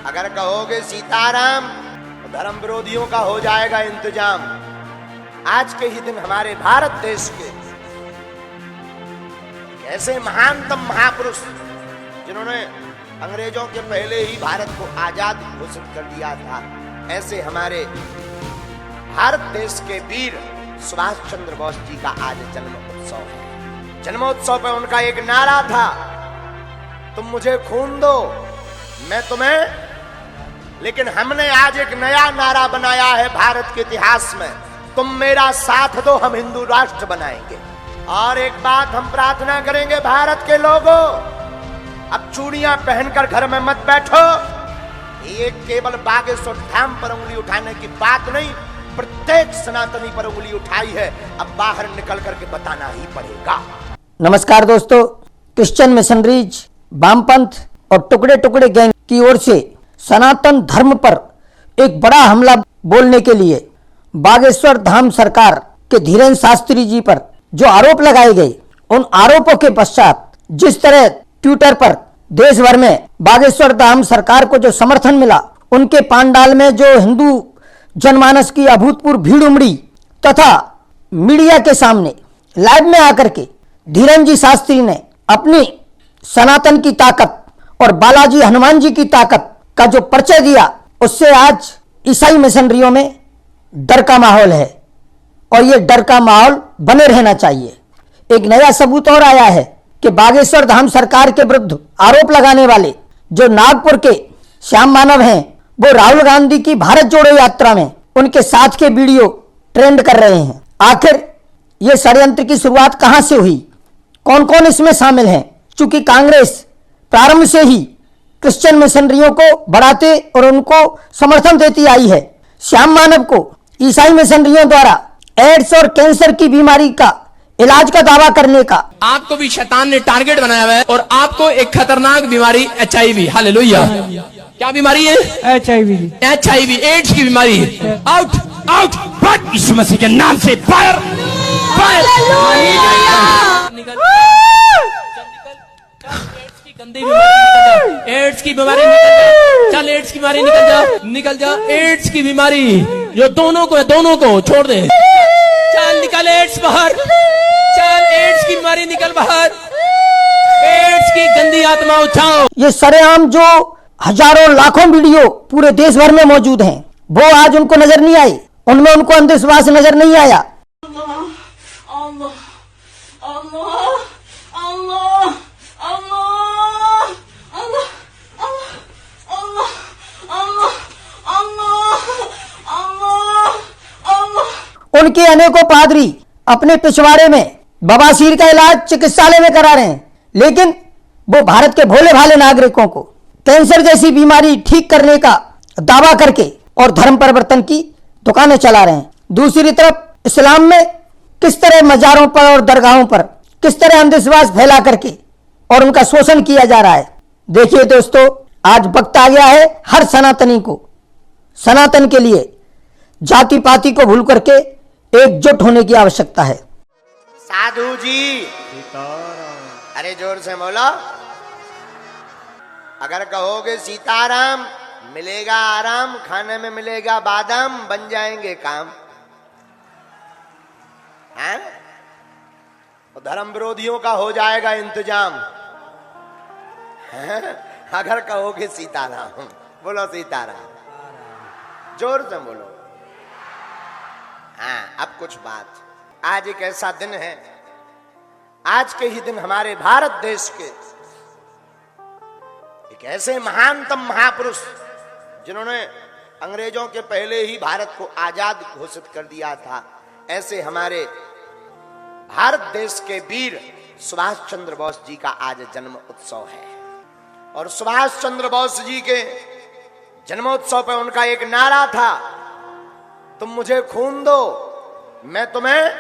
अगर कहोगे सीताराम तो धर्म विरोधियों का हो जाएगा इंतजाम। आज के ही दिन हमारे भारत देश के ऐसे महानतम महापुरुष जिन्होंने अंग्रेजों के पहले ही भारत को आजाद घोषित कर दिया था, ऐसे हमारे भारत देश के वीर सुभाष चंद्र बोस जी का आज जन्म उत्सव है। जन्मोत्सव पर उनका एक नारा था, तुम मुझे खून दो मैं तुम्हें, लेकिन हमने आज एक नया नारा बनाया है भारत के इतिहास में, तुम मेरा साथ दो हम हिंदू राष्ट्र बनाएंगे। और एक बात हम प्रार्थना करेंगे भारत के लोगों, अब चूड़ियां पहनकर घर में मत बैठो। ये केवल बागेश्वर धाम पर उंगली उठाने की बात नहीं, प्रत्येक सनातनी पर उंगली उठाई है, अब बाहर निकल करके बताना ही पड़ेगा। नमस्कार दोस्तों, क्रिश्चियन मिशनरीज, वामपंथ और टुकड़े टुकड़े गैंग की ओर से सनातन धर्म पर एक बड़ा हमला बोलने के लिए बागेश्वर धाम सरकार के धीरेन्द्र शास्त्री जी पर जो आरोप लगाए गए, उन आरोपों के पश्चात जिस तरह ट्विटर पर देश भर में बागेश्वर धाम सरकार को जो समर्थन मिला, उनके पांडाल में जो हिंदू जनमानस की अभूतपूर्व भीड़ उमड़ी तथा मीडिया के सामने लाइव में आकर के धीरेन्द्र जी शास्त्री ने अपनी सनातन की ताकत और बालाजी हनुमान जी की ताकत का जो परिचय दिया, उससे आज ईसाई मिशनरियों में डर का माहौल है और ये डर का माहौल बने रहना चाहिए। एक नया सबूत और आया है कि बागेश्वर धाम सरकार के विरुद्ध आरोप लगाने वाले जो नागपुर के श्याम मानव हैं, वो राहुल गांधी की भारत जोड़ो यात्रा में उनके साथ के वीडियो ट्रेंड कर रहे हैं। आखिर ये षड्यंत्र की शुरुआत कहां से हुई, कौन कौन इसमें शामिल हैं? चूंकि कांग्रेस प्रारंभ से ही क्रिश्चियन मिशनरियों को बढ़ाते और उनको समर्थन देती आई है। श्याम मानव को ईसाई मिशनरियों द्वारा एड्स और कैंसर की बीमारी का इलाज का दावा करने का आपको भी शैतान ने टारगेट बनाया हुआ है और आपको एक खतरनाक बीमारी HIV, हालेलुया, क्या बीमारी है? HIV, एड्स की बीमारी है। आउट आउट, यीशु मसीह के नाम से फायर फायर, एड्स की बीमारी निकल जा, चल एड्स की बीमारी निकल जा, निकल जा, एड्स की बीमारी जो दोनों को छोड़ दे, चल निकल एड्स बाहर, चल एड्स की बीमारी निकल बाहर, एड्स की गंदी आत्मा उठाओ। ये सरेआम जो हजारों लाखों वीडियो पूरे देश भर में मौजूद हैं, वो आज उनको नजर नहीं आई, उनमें उनको अंधविश्वास नजर नहीं आया। उनके अनेकों पादरी अपने पिछवाड़े में बवासीर का इलाज चिकित्सालय में करा रहे हैं, लेकिन वो भारत के भोले भाले नागरिकों को कैंसर जैसी बीमारी ठीक करने का दावा करके और धर्म परिवर्तन की दुकानें चला रहे हैं। दूसरी तरफ इस्लाम में किस तरह मजारों पर और दरगाहों पर किस तरह अंधविश्वास फैला करके और उनका शोषण किया जा रहा है। देखिए दोस्तों, आज वक्त आ गया है हर सनातनी को सनातन के लिए जाति पाति को भूल करके एकजुट होने की आवश्यकता है। साधु जी, अरे जोर से बोलो। अगर कहोगे सीताराम मिलेगा आराम, खाने में मिलेगा बादाम, बन जाएंगे काम। हैं? तो धर्म विरोधियों का हो जाएगा इंतजाम। हैं? अगर कहोगे सीताराम, बोलो सीताराम, जोर से बोलो। हाँ, अब कुछ बात। आज एक ऐसा दिन है, आज के ही दिन हमारे भारत देश के एक ऐसे महानतम महापुरुष जिन्होंने अंग्रेजों के पहले ही भारत को आजाद घोषित कर दिया था, ऐसे हमारे भारत देश के वीर सुभाष चंद्र बोस जी का आज जन्म उत्सव है। और सुभाष चंद्र बोस जी के जन्मोत्सव पर उनका एक नारा था, तुम मुझे खून दो मैं तुम्हें,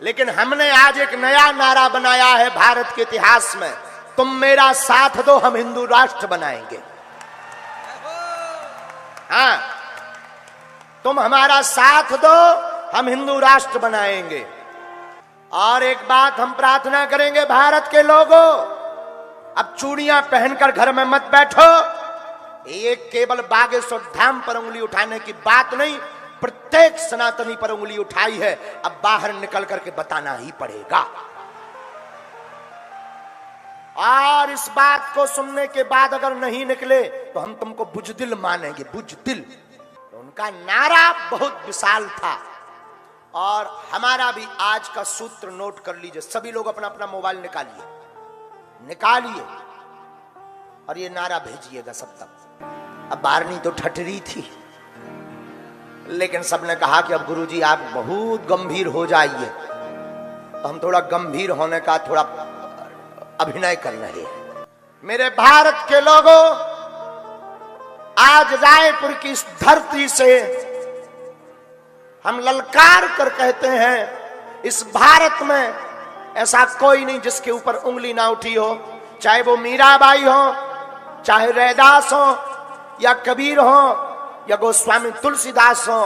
लेकिन हमने आज एक नया नारा बनाया है भारत के इतिहास में, तुम मेरा साथ दो हम हिंदू राष्ट्र बनाएंगे। हाँ, तुम हमारा साथ दो हम हिंदू राष्ट्र बनाएंगे। और एक बात हम प्रार्थना करेंगे भारत के लोगों, अब चूड़ियां पहनकर घर में मत बैठो। ये केवल बागेश्वर धाम पर उंगली उठाने की बात नहीं, प्रत्येक सनातनी पर उंगली उठाई है। अब बाहर निकल करके बताना ही पड़ेगा। और इस बात को सुनने के बाद अगर नहीं निकले तो हम तुमको बुजदिल मानेंगे, बुजदिल। तो उनका नारा बहुत विशाल था। और हमारा भी आज का सूत्र नोट कर लीजिए, सभी लोग अपना अपना मोबाइल निकालिए और ये नारा भेजिएगा सब तक। अब बारनी तो ठटरी थी, लेकिन सबने कहा कि अब गुरुजी आप बहुत गंभीर हो जाइए, तो हम थोड़ा गंभीर होने का थोड़ा अभिनय कर रहे हैं। मेरे भारत के लोगों, आज रायपुर की इस धरती से हम ललकार कर कहते हैं, इस भारत में ऐसा कोई नहीं जिसके ऊपर उंगली ना उठी हो, चाहे वो मीराबाई हो, चाहे रैदास हो, या कबीर हो, या गोस्वामी तुलसीदास हो।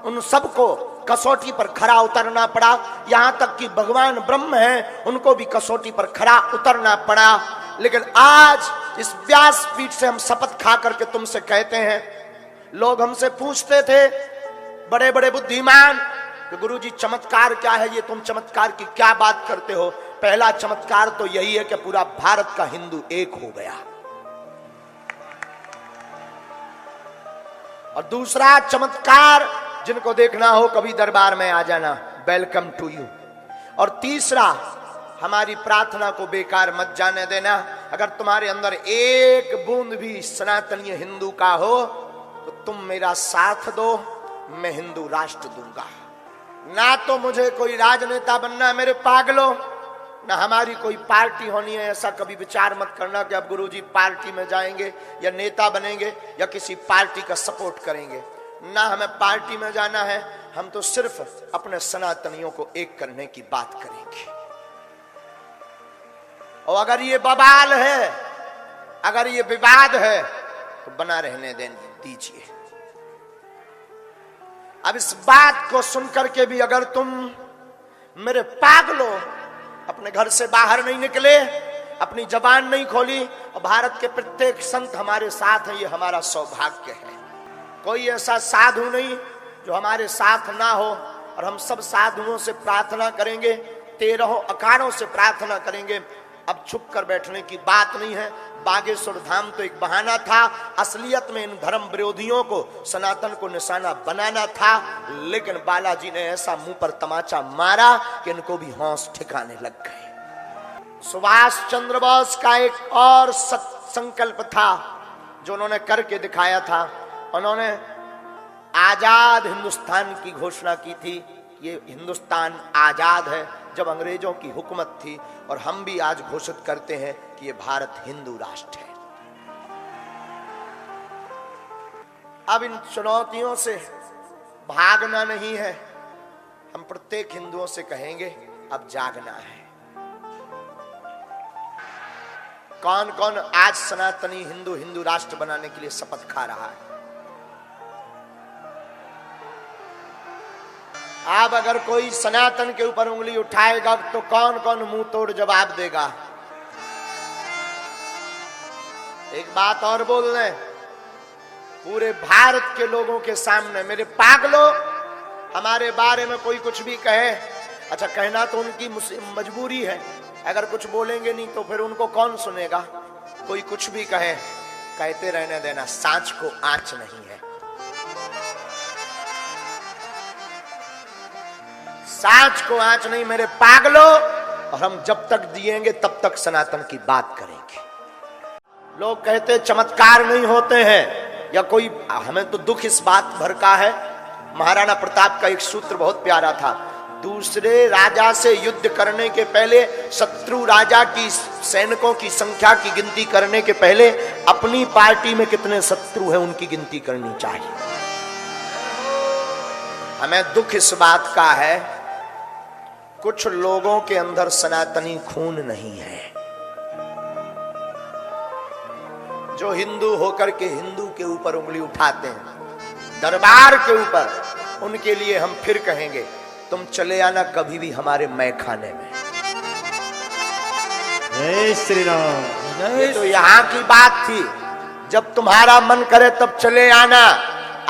उन सबको कसौटी पर खरा उतरना पड़ा। यहां तक कि भगवान ब्रह्म हैं, उनको भी कसौटी पर खरा उतरना पड़ा। लेकिन आज इस व्यासपीठ से हम शपथ खा करके तुमसे कहते हैं, लोग हमसे पूछते थे बड़े बड़े बुद्धिमान कि गुरुजी चमत्कार क्या है, ये तुम चमत्कार की क्या बात करते हो। पहला चमत्कार तो यही है कि पूरा भारत का हिंदू एक हो गया, और दूसरा चमत्कार जिनको देखना हो कभी दरबार में आ जाना, वेलकम टू यू। और तीसरा, हमारी प्रार्थना को बेकार मत जाने देना। अगर तुम्हारे अंदर एक बूंद भी सनातनीय हिंदू का हो तो तुम मेरा साथ दो, मैं हिंदू राष्ट्र दूंगा। ना तो मुझे कोई राजनेता बनना है मेरे पागलों, ना हमारी कोई पार्टी होनी है। ऐसा कभी विचार मत करना कि अब गुरुजी पार्टी में जाएंगे या नेता बनेंगे या किसी पार्टी का सपोर्ट करेंगे। ना हमें पार्टी में जाना है, हम तो सिर्फ अपने सनातनियों को एक करने की बात करेंगे। और अगर ये बवाल है, अगर ये विवाद है, तो बना रहने दीजिए। अब इस बात को सुनकर के भी अगर तुम मेरे पागलों अपने घर से बाहर नहीं निकले, अपनी जबान नहीं खोली, और भारत के प्रत्येक संत हमारे साथ हैं, ये हमारा सौभाग्य है। कोई ऐसा साधु नहीं जो हमारे साथ ना हो, और हम सब साधुओं से प्रार्थना करेंगे, 13 अखाड़ों से प्रार्थना करेंगे। अब छुप कर बैठने की बात नहीं है। बागेश्वर धाम तो एक बहाना था, असलियत में इन धर्म विरोधियों को, सनातन को निशाना बनाना था। लेकिन बालाजी ने ऐसा मुंह पर तमाचा मारा कि इनको भी होश ठिकाने लग गए। सुभाष चंद्र बोस का एक और संकल्प था जो उन्होंने करके दिखाया था। उन्होंने आजाद हिंदुस्तान की घोषणा की थी। ये हिंदुस्तान आजाद है जब अंग्रेजों की हुकूमत थी, और हम भी आज घोषित करते हैं कि ये भारत हिंदू राष्ट्र है। अब इन चुनौतियों से भागना नहीं है। हम प्रत्येक हिंदुओं से कहेंगे अब जागना है। कौन कौन आज सनातनी हिंदू राष्ट्र बनाने के लिए शपथ खा रहा है? अब अगर कोई सनातन के ऊपर उंगली उठाएगा तो कौन कौन मुंह तोड़ जवाब देगा? एक बात और बोल रहे, पूरे भारत के लोगों के सामने, मेरे पागलों, हमारे बारे में कोई कुछ भी कहे, अच्छा कहना तो उनकी मजबूरी है। अगर कुछ बोलेंगे नहीं तो फिर उनको कौन सुनेगा? कोई कुछ भी कहे, कहते रहने देना, सांच को आंच नहीं है। सांच को आंच नहीं मेरे पागलों, और हम जब तक जिएंगे तब तक सनातन की बात करेंगे। लोग कहते चमत्कार नहीं होते हैं या कोई, हमें तो दुख इस बात भर का है। महाराणा प्रताप का एक सूत्र बहुत प्यारा था, दूसरे राजा से युद्ध करने के पहले, शत्रु राजा की सैनिकों की संख्या की गिनती करने के पहले अपनी पार्टी में कितने शत्रु हैं उनकी गिनती करनी चाहिए। हमें दुख इस बात का है, कुछ लोगों के अंदर सनातनी खून नहीं है, जो हिंदू होकर के हिंदू के ऊपर उंगली उठाते हैं, दरबार के ऊपर। उनके लिए हम फिर कहेंगे, तुम चले आना कभी भी हमारे मैखाने में। जय श्री राम। ये तो यहाँ की बात थी, जब तुम्हारा मन करे तब चले आना।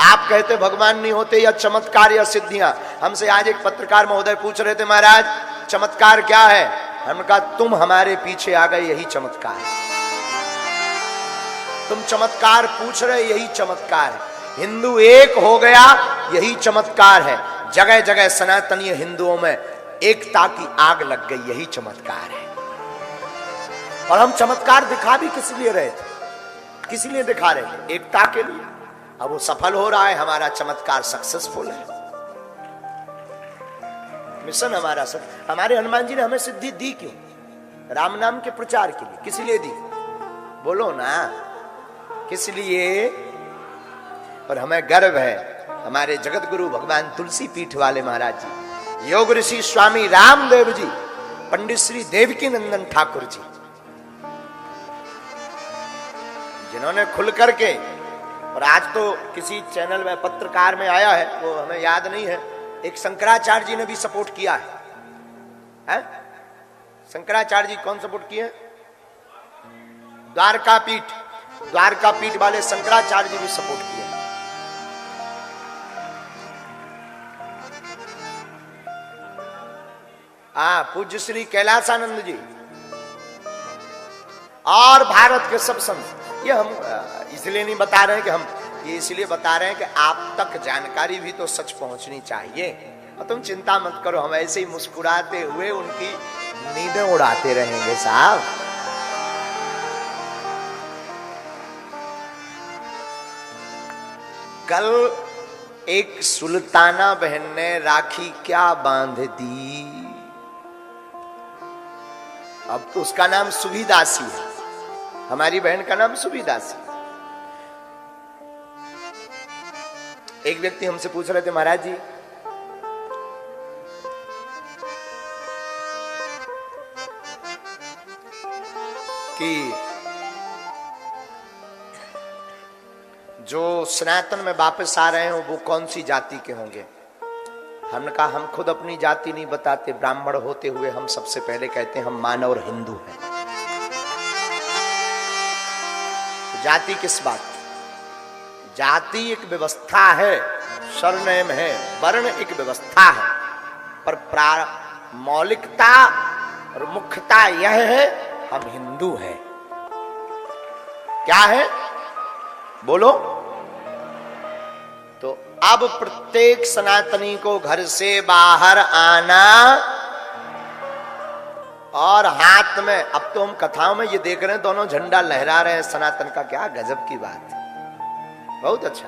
आप कहते भगवान नहीं होते या चमत्कार या सिद्धियां। हमसे आज एक पत्रकार महोदय पूछ रहे थे, महाराज चमत्कार क्या है? हमने कहा तुम हमारे पीछे आ गए, यही चमत्कार है। तुम चमत्कार पूछ रहे, यही चमत्कार है। हिंदू एक हो गया, यही चमत्कार है। जगह जगह सनातनीय हिंदुओं में एकता की आग लग गई, यही चमत्कार है। और हम चमत्कार दिखा भी किस लिए रहे थे? किस लिए दिखा रहे थे? एकता के लिए। अब वो सफल हो रहा है, हमारा चमत्कार सक्सेसफुल है। मिशन हमारा सब। हमारे हनुमान जी ने हमें सिद्धि दी क्यों? राम नाम के प्रचार के लिए। किस लिए दी? बोलो ना, किस लिए? और हमें गर्व है, हमारे जगत गुरु भगवान तुलसी पीठ वाले महाराज जी, योग ऋषि स्वामी रामदेव जी, पंडित श्री देवकी नंदन ठाकुर जी, जिन्होंने खुल करके, और आज तो किसी चैनल में पत्रकार में आया है, वो हमें याद नहीं है, एक शंकराचार्य जी ने भी सपोर्ट किया है? शंकराचार्य जी कौन सपोर्ट किए? द्वारका पीठ वाले शंकराचार्य जी भी सपोर्ट किए। पूज्य श्री कैलासानंद जी और भारत के सब संत। ये हम इसलिए नहीं बता रहे हैं कि हम, ये इसलिए बता रहे हैं कि आप तक जानकारी भी तो सच पहुंचनी चाहिए। और तुम चिंता मत करो, हम ऐसे ही मुस्कुराते हुए उनकी नींदें उड़ाते रहेंगे साहब। कल एक सुल्ताना बहन ने राखी क्या बांध दी। अब तो उसका नाम सुभिदासी है, हमारी बहन का नाम सुभिदासी। एक व्यक्ति हमसे पूछ रहे थे, महाराज जी कि जो सनातन में वापस आ रहे हो वो कौन सी जाति के होंगे? हमने कहा हम खुद अपनी जाति नहीं बताते, ब्राह्मण होते हुए हम सबसे पहले कहते हैं हम मानव और हिंदू हैं। जाति किस बात की? जाति एक व्यवस्था है, सरनेम है, वर्ण एक व्यवस्था है, पर मौलिकता और मुख्यता यह है हम हिंदू हैं। क्या है बोलो? तो अब प्रत्येक सनातनी को घर से बाहर आना और हाथ में, अब तो हम कथाओं में ये देख रहे हैं दोनों झंडा लहरा रहे हैं सनातन का, क्या गजब की बात है, बहुत अच्छा।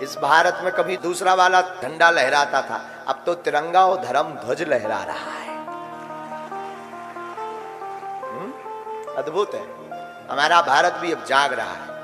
इस भारत में कभी दूसरा वाला झंडा लहराता था, अब तो तिरंगा और धर्म ध्वज लहरा रहा है। अद्भुत है, हमारा भारत भी अब जाग रहा है।